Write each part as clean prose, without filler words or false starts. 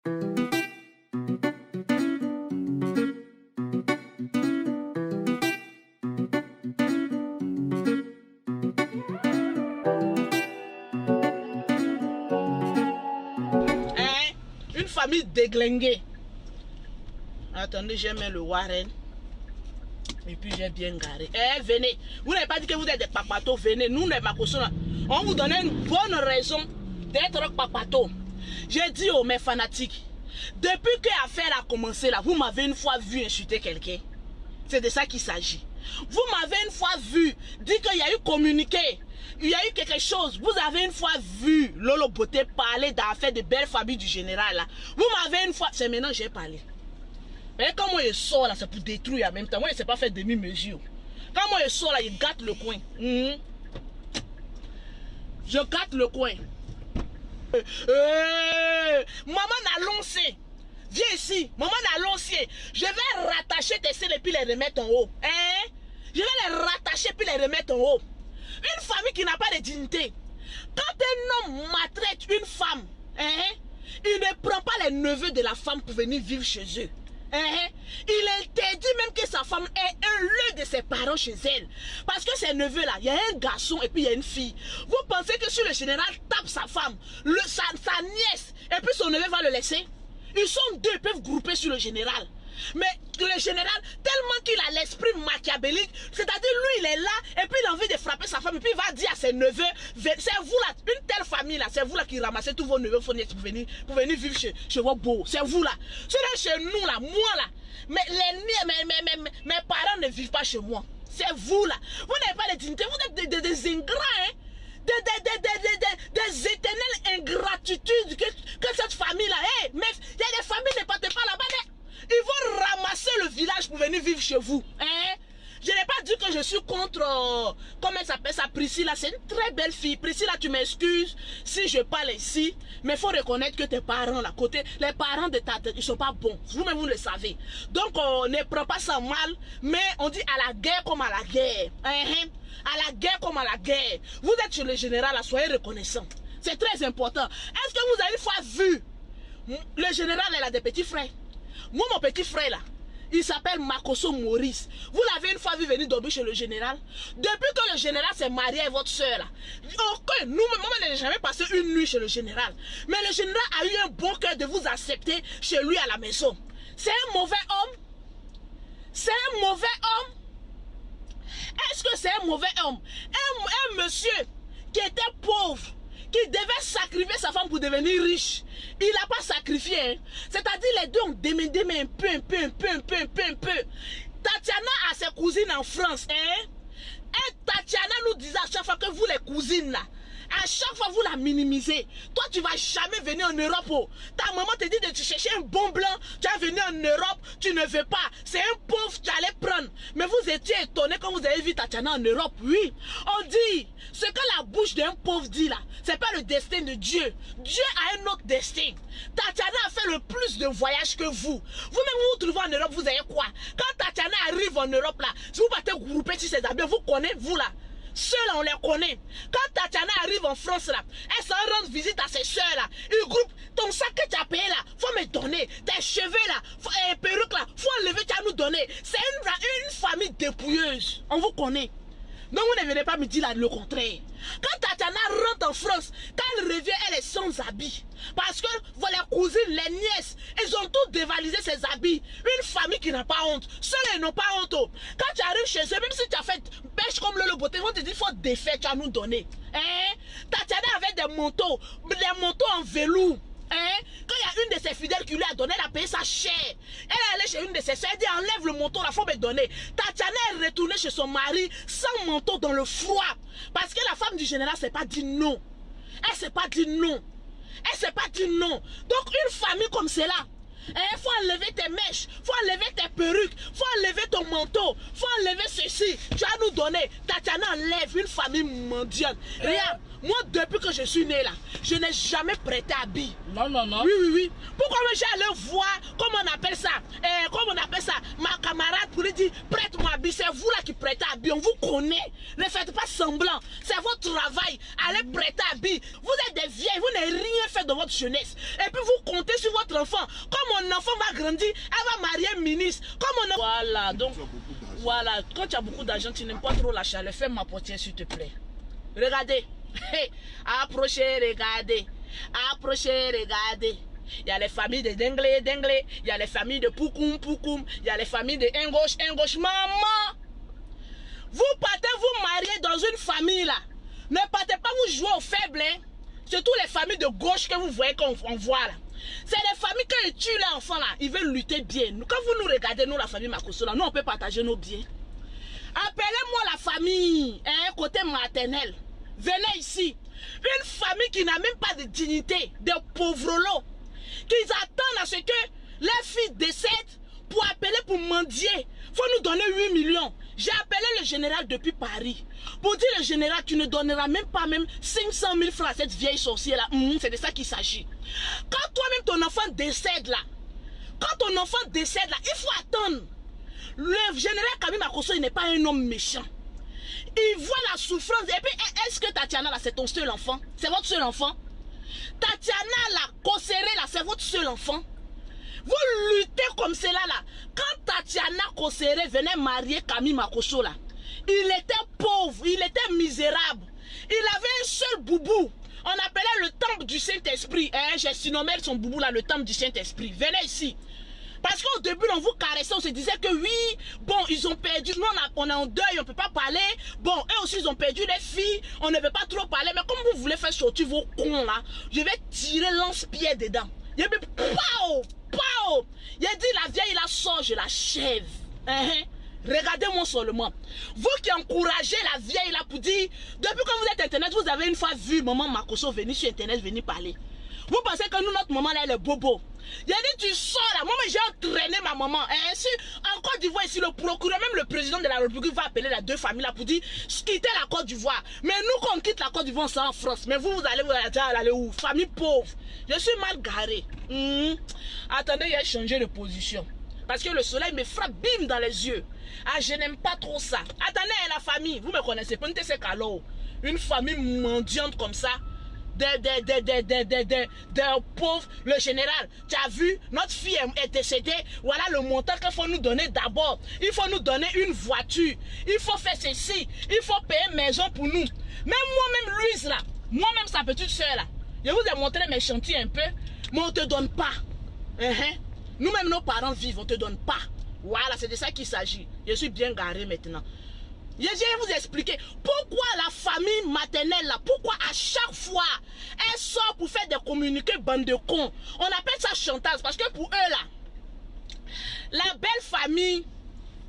Une famille déglinguée. Attendez, j'ai mis le Warren. Et puis j'ai bien garé. Venez. Vous n'avez pas dit que vous êtes des papatos. Venez. Nous, les Makosso, on vous donne une bonne raison d'être papato. J'ai dit aux mes fanatiques, depuis que l'affaire a commencé là, vous m'avez une fois vu insulter quelqu'un. C'est de ça qu'il s'agit. Vous m'avez une fois vu dire qu'il y a eu communiqué. Il y a eu quelque chose. Vous avez une fois vu Lolo Beauté parler d'affaires de belle famille du général là. Vous m'avez une fois. C'est maintenant que j'ai parlé. Mais quand moi je sors là, c'est pour détruire en même temps. Moi je ne sais pas faire demi-mesure. Quand moi je sors là, je gâte le coin. Je gâte le coin. Maman n'a lancé. Viens ici. Maman n'a lancé. Je vais rattacher tes selles et puis les remettre en haut. Je vais les rattacher puis les remettre en haut. Une famille qui n'a pas de dignité. Quand un homme maltraite une femme, il ne prend pas les neveux de la femme pour venir vivre chez eux. Il interdit même que sa femme ait un lieu de ses parents chez elle. Parce que ces neveux-là, il y a un garçon et puis il y a une fille. Vous pensez que si le général tape sa femme, sa nièce, et puis son neveu va le laisser? Ils sont deux, ils peuvent grouper sur le général. Mais le général, tellement qu'il a l'esprit machiavélique, c'est-à-dire lui il est là et puis il a envie de frapper sa femme et puis il va dire à ses neveux, c'est vous là, une telle famille là, c'est vous là qui ramassez tous vos neveux pour venir vivre chez vos beaux, c'est vous là. C'est chez nous là, moi là, mes parents ne vivent pas chez moi, c'est vous là. Vous n'avez pas de dignité, vous êtes des ingrats, hein. Des éternelles ingratitudes que cette famille là, mais il y a des familles ne partent pas là-bas. Ils vont ramasser le village pour venir vivre chez vous. Je n'ai pas dit que je suis contre, comment elle s'appelle ça, Priscilla. C'est une très belle fille. Priscilla, tu m'excuses si je parle ici. Mais il faut reconnaître que tes parents, là, côté, les parents de ta tête, ils ne sont pas bons. Vous-même, vous le savez. Donc, on ne prend pas ça mal. Mais on dit à la guerre comme à la guerre. À la guerre comme à la guerre. Vous êtes chez le général, là, soyez reconnaissants. C'est très important. Est-ce que vous avez une fois vu le général, elle a des petits frères? Moi, mon petit frère là, il s'appelle Makosso Maurice. Vous l'avez une fois vu venir dormir chez le général? Depuis que le général s'est marié avec votre soeur là, nous, maman n'a jamais passé une nuit chez le général. Mais le général a eu un bon cœur de vous accepter chez lui à la maison. C'est un mauvais homme? C'est un mauvais homme? Est-ce que c'est un mauvais homme? Un monsieur qui était pauvre, qui devait sacrifier sa femme pour devenir riche. Il n'a pas sacrifié. Hein. C'est-à-dire les deux ont déménagé un peu. Tatiana a ses cousines en France. Et Tatiana nous disait à chaque fois que vous les cousines là, à chaque fois vous la minimisez. Toi tu vas jamais venir en Europe. Oh. Ta maman te dit de te chercher un bon blanc. Tu vas venir en Europe, tu ne veux pas. C'est un pauvre tu allais prendre. Mais vous étiez étonné quand vous avez vu Tatiana en Europe. Oui, on dit, ce que la bouche d'un pauvre dit là, c'est pas le destin de Dieu. Dieu a un autre destin. Tatiana a fait le plus de voyages que vous. Vous-même vous vous trouvez en Europe, vous avez quoi? Quand Tatiana arrive en Europe là, si vous partez grouper sur ses amis, vous connaissez vous là. Ceux-là, on les connaît. Quand Tatiana arrive en France, là, elle s'en rend visite à ses soeurs, là. Ils groupent ton sac que tu as payé, là. Faut me donner. Tes cheveux, là. Perruque, là. Faut enlever, tu as nous donner. C'est une famille dépouilleuse. On vous connaît. Donc, vous ne venez pas me dire là, le contraire. Quand Tatiana rentre en France, quand elle revient, elle est sans habits. Parce que les cousines, les nièces, elles ont tout dévalisé ses habits. Une famille qui n'a pas honte. Ceux-là, ils n'ont pas honte. Quand tu arrives chez eux, même si tu as fait pêche comme le beauté, ils vont te dire, il faut défaire, tu as nous donner. Tatiana avait des manteaux en velours. Quand il y a une de ses fidèles qui lui a donné, elle a payé sa chair. Elle est allée chez une de ses soeurs, elle dit enlève le manteau, la faut me donner. Tatiana est retournée chez son mari sans manteau dans le froid. Parce que la femme du général ne s'est pas dit non. Elle ne s'est pas dit non. Elle ne s'est pas dit non. Donc une famille comme celle-là, il faut enlever tes mèches, il faut enlever tes perruques, il faut enlever ton manteau, il faut enlever ceci. Tu vas nous donner. Tatiana enlève une famille mondiale. Regarde, moi depuis que je suis née là, je n'ai jamais prêté habit. Non. Oui. Pourquoi j'ai allé voir, comment on appelle ça, ma camarade pour lui dire, prête-moi habit. C'est vous là qui prêtez habit, on vous connaît. Ne faites pas semblant, c'est votre travail. Allez prêter habit. Vous êtes des vieilles, vous n'avez rien fait dans votre jeunesse. Et puis vous comptez sur votre votre enfant. Quand mon enfant va grandir, elle va marier un ministre. Comme voilà, donc, voilà, quand tu as beaucoup d'argent, tu n'aimes pas trop la chaleur. Fais ma portière, s'il te plaît. Regardez. Approchez, regardez. Approchez, regardez. Il y a les familles de Denglé, Denglé. Il y a les familles de Poukoum, Poukoum. Il y a les familles de Ngauche, Ngauche. Maman, vous partez vous marier dans une famille là. Ne partez pas vous jouer aux faibles. Hein? Surtout les familles de gauche que vous voyez qu'on voit là. C'est les familles qui tuent les enfants là. Ils veulent lutter bien. Quand vous nous regardez, nous la famille Makosso là, nous on peut partager nos biens. Appelez-moi la famille, hein, côté maternel. Venez ici. Une famille qui n'a même pas de dignité, de pauvres qu'ils attendent à ce que les filles décèdent pour appeler pour mendier. Faut nous donner 8 millions. J'ai appelé le général depuis Paris. Pour dire le général, tu ne donneras même pas même 500 000 francs à cette vieille sorcière là. C'est de ça qu'il s'agit. Quand toi-même ton enfant décède là, il faut attendre. Le général Kami Makosso, il n'est pas un homme méchant. Il voit la souffrance. Et puis, est-ce que Tatiana là, c'est ton seul enfant? C'est votre seul enfant? Tatiana là, Kosseré là, c'est votre seul enfant? Vous luttez comme cela là. Quand Tatiana Kosseré venait marier Kami Makosso là, il était pauvre, il était misérable. Il avait un seul boubou. On appelait le temple du Saint-Esprit. J'ai surnommé son boubou là, le temple du Saint-Esprit. Venez ici. Parce qu'au début, on vous caressait, on se disait que oui, bon, ils ont perdu, nous on est en deuil, on ne peut pas parler. Bon, eux aussi, ils ont perdu les filles, on ne veut pas trop parler. Mais comme vous voulez faire sortir vos cons là, je vais tirer lance-pierre dedans. Il a dit, pao, pao. Il a dit, la vieille, il a sort, je l'achève. Regardez-moi seulement. Vous qui encouragez la vieille là pour dire, depuis que vous êtes internet, vous avez une fois vu maman Makosso venir sur internet, venir parler. Vous pensez que nous, notre maman là, elle est bobo. Il a dit, tu sors là. Moi, j'ai entraîné ma maman. En Côte d'Ivoire, ici, le procureur, même le président de la République va appeler les deux familles là pour dire, quitter la Côte d'Ivoire. Mais nous, quand on quitte la Côte d'Ivoire, on s'en en France. Mais vous allez où? Famille pauvre. Je suis mal garé. Attendez, il a changé de position. Parce que le soleil me frappe, bim, dans les yeux. Ah, je n'aime pas trop ça. Attendez, la famille, vous me connaissez, c'est Kalo. Une famille mendiante comme ça. Des pauvres, le général, tu as vu, notre fille est décédée, voilà le montant qu'il faut nous donner d'abord. Il faut nous donner une voiture, il faut faire ceci, il faut payer une maison pour nous. Même moi-même, Louise là, moi-même sa petite soeur là, je vous ai montré mes chantiers un peu, mais on ne te donne pas. Nous-mêmes, nos parents vivent, on ne te donne pas. Voilà, c'est de ça qu'il s'agit. Je suis bien garé maintenant. Je vais vous expliquer pourquoi la famille maternelle là, pourquoi à chaque fois elle sort pour faire des communiqués bande de cons. On appelle ça chantage parce que pour eux là, la belle famille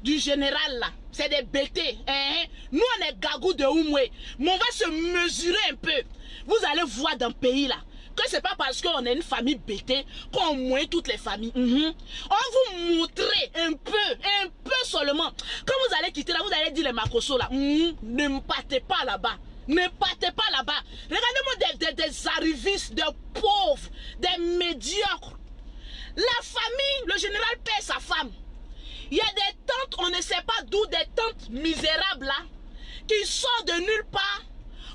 du général là, c'est des bêtés. Nous on est gagou de Oumoué, mais on va se mesurer un peu. Vous allez voir dans le pays là, que c'est pas parce qu'on est une famille bêtée qu'on moins toutes les familles. On va vous montrer un peu seulement. Quand vous allez quitter là, vous allez dire les Makosso là, ne partez pas là-bas. Ne partez pas là-bas. Regardez-moi des arrivistes, des pauvres, des médiocres. La famille, le général paie sa femme. Il y a des tantes, on ne sait pas d'où, des tantes misérables là, qui sortent de nulle part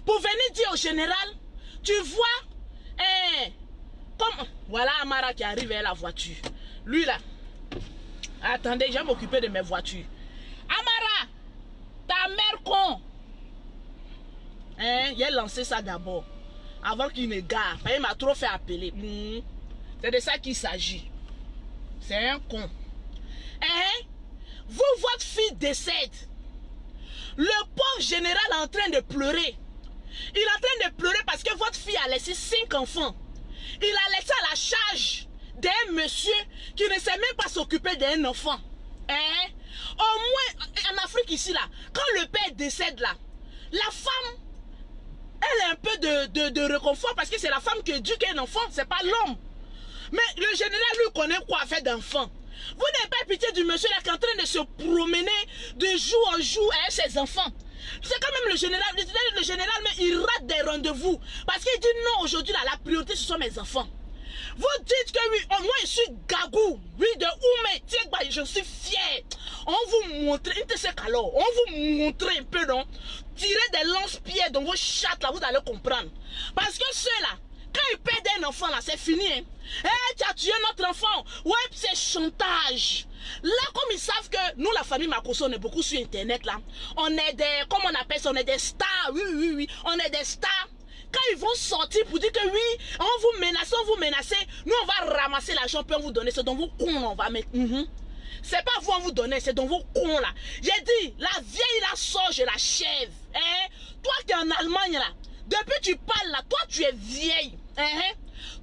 pour venir dire au général, tu vois, comme voilà Amara qui arrive avec la voiture. Lui là, attendez, je vais m'occuper de mes voitures. Amara, ta mère con. Il a lancé ça d'abord, avant qu'il ne gare. Il m'a trop fait appeler. C'est de ça qu'il s'agit. C'est un con. Vous, votre fille décède. Le pauvre général est en train de pleurer. Il est en train de pleurer parce que votre fille a laissé 5 enfants. Il a laissé à la charge d'un monsieur qui ne sait même pas s'occuper d'un enfant. Au moins, en Afrique ici, là, quand le père décède là, la femme, elle a un peu de réconfort parce que c'est la femme qui éduque un enfant, c'est pas l'homme. Mais le général, lui, connaît quoi faire d'enfant. Vous n'avez pas pitié du monsieur là qui est en train de se promener de jour en jour avec ses enfants. C'est quand même le général, mais il rate des rendez-vous. Parce qu'il dit non, aujourd'hui, la priorité, ce sont mes enfants. Vous dites que oui, moi je suis gagou, oui, de Oumé, je suis fier. On vous montre, on vous montre un peu, non? Tirez des lance-pierres dans vos chattes là, vous allez comprendre. Parce que ceux-là, quand ils perdent un enfant là, c'est fini. Tu as tué notre chantage. Là, comme ils savent que nous, la famille Makosso, on est beaucoup sur Internet, là. On est des, comment on appelle ça, on est des stars. Oui. On est des stars. Quand ils vont sortir pour dire que oui, on vous menace, nous, on va ramasser l'argent, puis on vous donner. C'est dans vos cons, on va mettre. C'est pas vous, on vous donner, c'est dans vos cons, là. J'ai dit, la vieille, la sort, je la chèvre. Hein? Toi qui es en Allemagne, là, depuis que tu parles, là, toi, tu es vieille.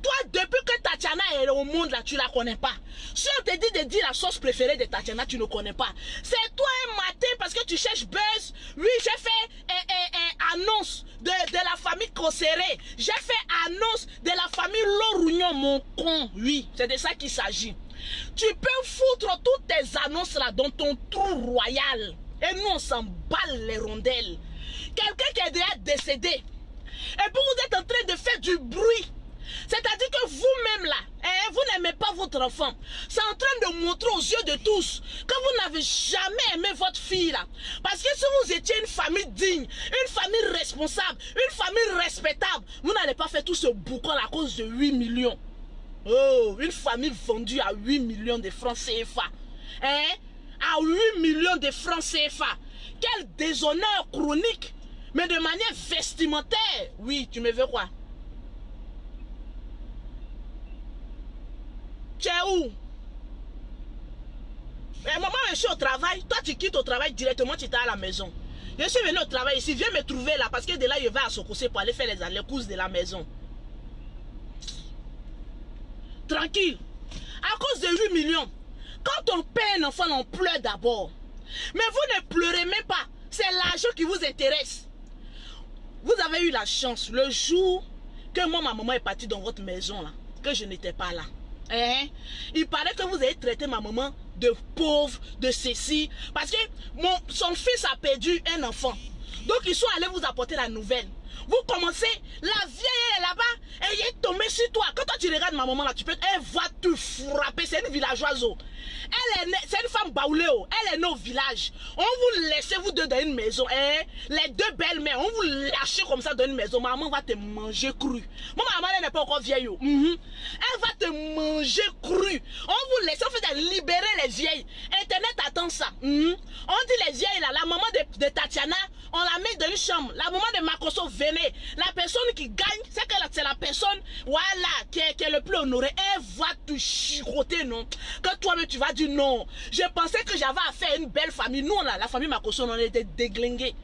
Toi, depuis que Tatiana est au monde, là, tu la connais pas. Si on te dit de dire la sauce préférée de Tatiana, tu ne connais pas. C'est toi un matin parce que tu cherches buzz. Oui, j'ai fait annonce de la famille Kosséré. J'ai fait annonce de la famille Lorougnon, mon con. Oui, c'est de ça qu'il s'agit. Tu peux foutre toutes tes annonces là dans ton trou royal. Et nous, on s'en balle les rondelles. Quelqu'un qui est déjà décédé. Et puis vous êtes en train de faire du bruit. C'est-à-dire que vous-même là, vous n'aimez pas votre enfant. C'est en train de montrer aux yeux de tous que vous n'avez jamais aimé votre fille là. Parce que si vous étiez une famille digne, une famille responsable, une famille respectable, vous n'allez pas faire tout ce boucan à cause de 8 millions. Oh, une famille vendue à 8 millions de francs CFA. À 8 millions de francs CFA. Quel déshonneur chronique. Mais de manière vestimentaire. Oui, tu me veux quoi? Tu es où? Maman, je suis au travail. Toi, tu quittes au travail directement, tu es à la maison. Je suis venu au travail ici. Viens me trouver là parce que de là, je vais à Sokosé pour aller faire les courses de la maison. Tranquille. À cause de 8 millions. Quand on paie un enfant, on pleure d'abord. Mais vous ne pleurez même pas. C'est l'argent qui vous intéresse. Vous avez eu la chance le jour que moi, ma maman est partie dans votre maison là, que je n'étais pas là. Il paraît que vous avez traité ma maman de pauvre, de ceci, parce que son fils a perdu un enfant. Donc ils sont allés vous apporter la nouvelle. Vous commencez, la vieille est là-bas, elle est tombée sur toi. Quand toi tu regardes ma maman là, elle va te frapper, c'est une villageoise. C'est une femme baoulée, elle est née au village. On vous laisse vous deux dans une maison, les deux belles-mères, on vous lâche comme ça dans une maison. Maman va te manger cru. Moi, ma maman elle n'est pas encore vieille. Elle va te manger cru. On vous laisse, on fait libérer les vieilles. Internet attend ça. On dit les vieilles là, la maman de Tatiana, on la met dans une chambre. La maman de Makosso, venez. La personne qui gagne, c'est la personne, voilà, qui est le plus honorée. Elle va te chicoter, non? Que toi-même tu vas dire non. Je pensais que j'avais affaire à une belle famille. Nous, là, la famille Makosso, on était déglingués.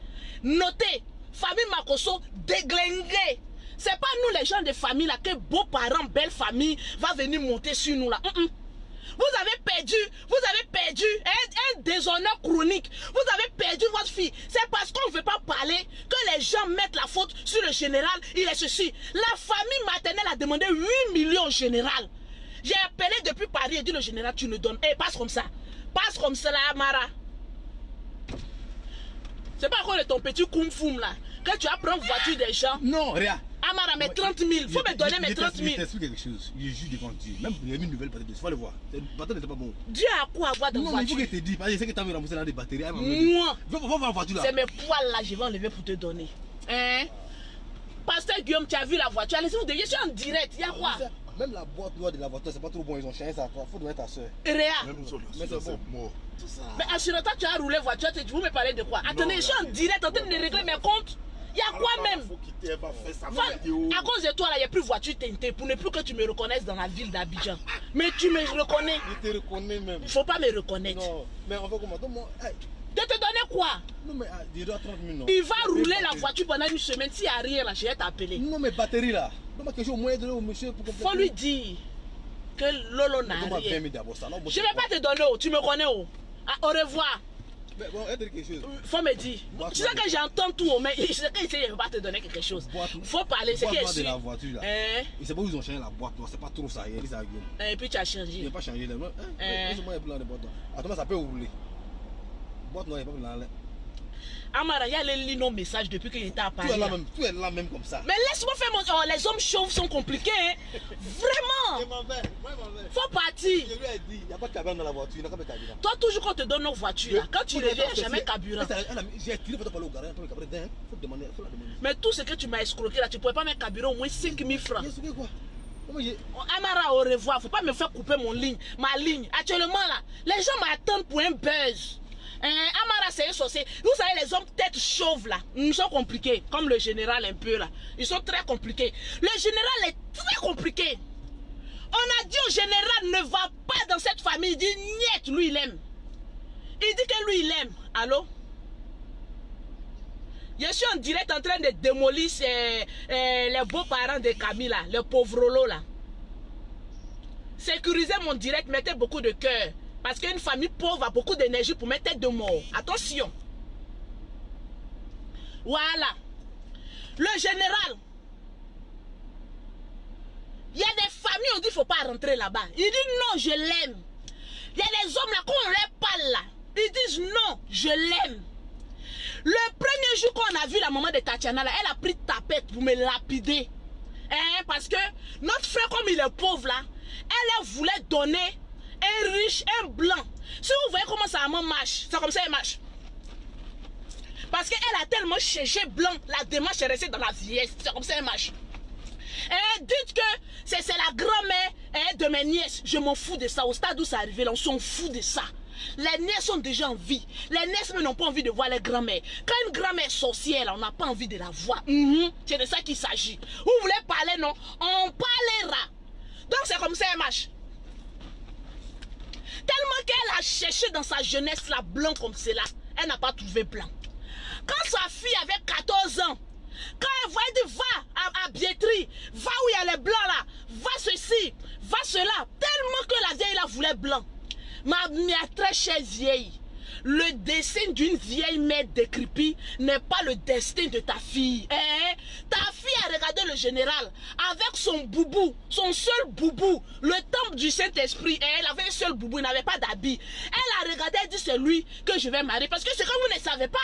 Notez, famille Makosso, déglingués. C'est pas nous les gens de famille là, que beaux-parents, belle famille, va venir monter sur nous là. Vous avez perdu un déshonneur chronique. Vous avez perdu votre fille. C'est parce qu'on ne veut pas parler que les gens mettent la faute sur le général. Il est ceci. La famille maternelle a demandé 8 millions au général. J'ai appelé depuis Paris et dit le général, tu ne donnes. Passe comme ça. Passe comme ça là, Amara. C'est pas encore de ton petit koum-foum là. Que tu apprends voiture des gens. Non, rien. Amara, mes 30 000. Il faut me donner mes 30 000. Je t'explique quelque chose. Il est juste devant Dieu. Même il y a une nouvelle batterie. Il faut le voir. Le batterie n'était pas bon. Dieu a quoi avoir dans la voiture? Non, il faut que je te dise. Parce que je sais que tu as remboursé dans des batteries. Moi, va voir la voiture là. C'est mes poils là, je vais enlever pour te donner. Pasteur Guillaume, tu as vu la voiture? Allez-y, je suis en direct. Il y a quoi? Même la boîte noire de la voiture, c'est pas trop bon. Ils ont changé ça. Il faut donner ta soeur. Réa. Mais c'est bon. Mais assurément, tu as roulé voiture. Vous me parlez de quoi? Attendez, je suis en direct en train de régler mes comptes. Il y a quoi même? À cause de toi, là, il n'y a plus voiture teintée pour ne plus que tu me reconnaisses dans la ville d'Abidjan. Mais tu me reconnais. Je te reconnais même. Il ne faut pas me reconnaître. Non, mais on va comment? De te donner quoi? Non, mais il doit 30 000 non. Il va rouler la voiture pendant une semaine. S'il n'y a rien là, je vais t'appeler. Non, mais batterie là. Non, mais quelque chose au moins de au monsieur pour faut lui dire que Lolo n'a rien. Je ne vais pas te donner. Tu me connais. Au revoir. Mais bon, quelque chose. Faut me dire. Tu sais que j'entends tout, mais je sais qu'il ne veut pas te donner quelque chose. Faut parler. C'est qui est la voiture là. Il sait pas où ils ont changé la boîte. C'est pas trop ça. Et puis tu as changé. Il n'a pas changé. Attends, ça peut rouler. Boîte noire, il n'y a pas de là. Amara, il y a les nos messages depuis qu'il était à Paris. Tu es là même comme ça. Mais laisse-moi faire mon... Oh, les hommes chauves sont compliqués. Hein. Vraiment. Faut partir. Je lui ai dit, il n'y a pas de carburant dans la voiture. Il n'y a pas de carburant. Toi, toujours quand on te donne nos voitures, là, quand tu reviens, il n'y a jamais carburant. J'ai tiré pour aller au garage. Il faut la demander. Mais tout ce que tu m'as escroqué là, tu ne pouvais pas mettre carburant au moins 5 000 francs. J'ai escroqué quoi? Amara, au revoir. Faut pas me faire couper ma ligne. Actuellement là, les gens m'attendent pour un buzz. Amara, c'est un sorcier. Vous savez, les hommes tête chauve là, ils sont compliqués. Comme le général un peu là. Ils sont très compliqués. Le général est très compliqué. On a dit au général, ne va pas dans cette famille. Il dit, niet, lui il aime. Il dit que lui il aime. Allô? Je suis en direct en train de démolir les beaux-parents de Camille là, les pauvres Rolo là. Sécurisez mon direct, mettez beaucoup de cœur. Parce qu'une famille pauvre a beaucoup d'énergie pour mettre tête de mort. Attention. Voilà. Le général. Il y a des familles, on dit qu'il ne faut pas rentrer là-bas. Il dit non, je l'aime. Il y a des hommes là, quand on leur parle là, ils disent non, je l'aime. Le premier jour qu'on a vu la maman de Tatiana là, elle a pris tapette pour me lapider. Parce que notre frère, comme il est pauvre là, elle voulait donner un riche, un blanc. Si vous voyez comment ça marche, c'est comme ça elle marche. Parce qu'elle a tellement cherché blanc, la démarche est restée dans la vieillesse. C'est comme ça elle marche. Dites que c'est la grand-mère de mes nièces. Je m'en fous de ça. Au stade où ça arrive, là, on s'en fout de ça. Les nièces sont déjà en vie. Les nièces n'ont pas envie de voir les grand-mères. Quand une grand-mère sorcière, là, on n'a pas envie de la voir. C'est de ça qu'il s'agit. Vous voulez parler, non? On parlera. Donc c'est comme ça elle marche. Tellement qu'elle a cherché dans sa jeunesse la blanc comme cela, elle n'a pas trouvé blanc. Quand sa fille avait 14 ans, quand elle voyait dire va à Biétry, va où il y a les blancs là, va ceci, va cela, tellement que la vieille la voulait blanc. Ma très chère vieille, le destin d'une vieille mère décrépite n'est pas le destin de ta fille. Ta fille a regardé le général avec son boubou, son seul boubou, le temple du Saint-Esprit. Elle avait un seul boubou, il n'avait pas d'habit. Elle a regardé et dit c'est lui que je vais marier. Parce que c'est que vous ne savez pas.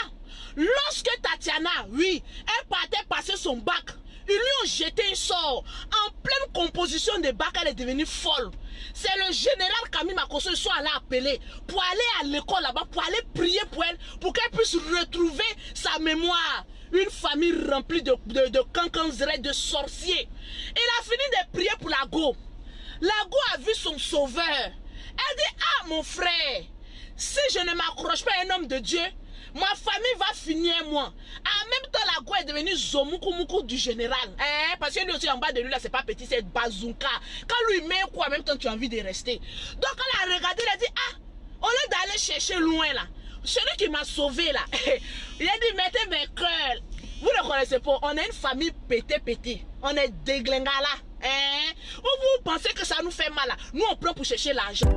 Lorsque Tatiana, oui, elle partait passer son bac, ils lui ont jeté un sort. En pleine composition de bac, elle est devenue folle. C'est le général Camille Makosso qui sont allés appeler pour aller à l'école là-bas, pour aller prier pour elle, pour qu'elle puisse retrouver sa mémoire. Une famille remplie de cancans, de sorciers. Il a fini de prier pour la go. La go a vu son sauveur. Elle dit, ah mon frère, si je ne m'accroche pas à un homme de Dieu, ma famille va finir moi. En même temps, la go est devenue Zomukumuku du général. Parce que lui aussi en bas de lui, là, c'est pas petit, c'est bazooka. Quand lui met quoi, en même temps, tu as envie de rester. Donc, elle a regardé, elle a dit, ah, au lieu d'aller chercher loin là, celui qui m'a sauvé là, il a dit, mettez mes cœurs. Vous ne connaissez pas, on a une famille pété. On est déglingala. Ou vous pensez que ça nous fait mal là. Nous, on prend pour chercher l'argent.